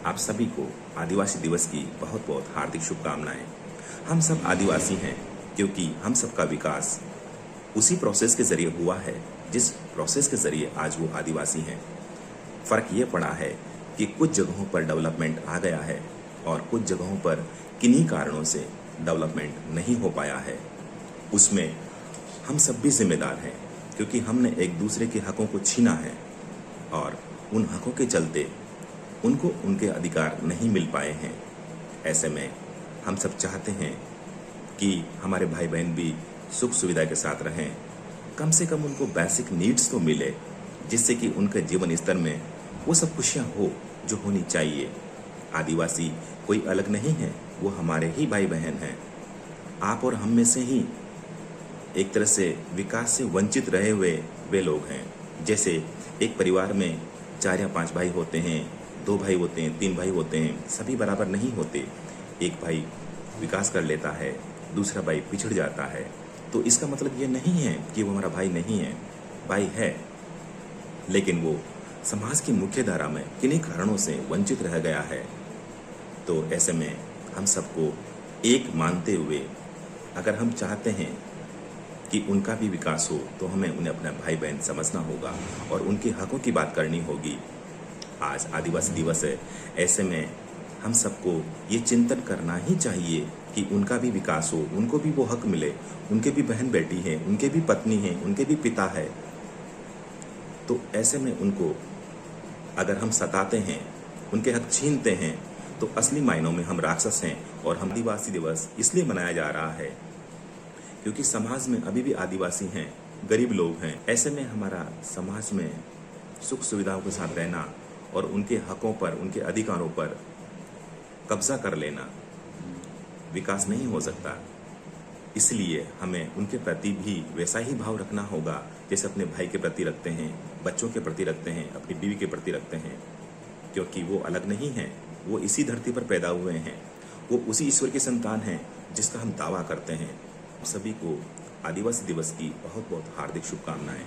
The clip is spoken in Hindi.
आप सभी को आदिवासी दिवस की बहुत बहुत हार्दिक शुभकामनाएं। हम सब आदिवासी हैं क्योंकि हम सबका विकास उसी प्रोसेस के जरिए हुआ है जिस प्रोसेस के जरिए आज वो आदिवासी हैं। फर्क ये पड़ा है कि कुछ जगहों पर डेवलपमेंट आ गया है और कुछ जगहों पर किन्हीं कारणों से डेवलपमेंट नहीं हो पाया है। उसमें हम सब भी जिम्मेदार हैं क्योंकि हमने एक दूसरे के हकों को छीना है और उन हकों के चलते उनको उनके अधिकार नहीं मिल पाए हैं। ऐसे में हम सब चाहते हैं कि हमारे भाई बहन भी सुख सुविधा के साथ रहें, कम से कम उनको बेसिक नीड्स तो मिले जिससे कि उनके जीवन स्तर में वो सब खुशियाँ हो जो होनी चाहिए। आदिवासी कोई अलग नहीं है, वो हमारे ही भाई बहन हैं। आप और हम में से ही एक तरह से विकास से वंचित रहे हुए वे लोग हैं। जैसे एक परिवार में 4 या 5 भाई होते हैं, 2 भाई होते हैं, 3 भाई होते हैं, सभी बराबर नहीं होते। एक भाई विकास कर लेता है, दूसरा भाई पिछड़ जाता है। तो इसका मतलब ये नहीं है कि वो हमारा भाई नहीं है, भाई है, लेकिन वो समाज की मुख्य धारा में किन्हीं कारणों से वंचित रह गया है। तो ऐसे में हम सबको एक मानते हुए अगर हम चाहते हैं कि उनका भी विकास हो तो हमें उन्हें अपना भाई बहन समझना होगा और उनके हकों की बात करनी होगी। आज आदिवासी दिवस है, ऐसे में हम सबको ये चिंतन करना ही चाहिए कि उनका भी विकास हो, उनको भी वो हक मिले, उनके भी बहन बेटी हैं, उनके भी पत्नी हैं, उनके भी पिता है। तो ऐसे में उनको अगर हम सताते हैं, उनके हक छीनते हैं, तो असली मायनों में हम राक्षस हैं। और हम आदिवासी दिवस इसलिए मनाया जा रहा है क्योंकि समाज में अभी भी आदिवासी हैं, गरीब लोग हैं। ऐसे में हमारा समाज में सुख सुविधाओं के साथ रहना और उनके हकों पर, उनके अधिकारों पर कब्जा कर लेना विकास नहीं हो सकता। इसलिए हमें उनके प्रति भी वैसा ही भाव रखना होगा जैसे अपने भाई के प्रति रखते हैं, बच्चों के प्रति रखते हैं, अपनी बीवी के प्रति रखते हैं। क्योंकि वो अलग नहीं हैं, वो इसी धरती पर पैदा हुए हैं, वो उसी ईश्वर की संतान हैं जिसका हम दावा करते हैं। सभी को आदिवासी दिवस की बहुत बहुत हार्दिक शुभकामनाएं।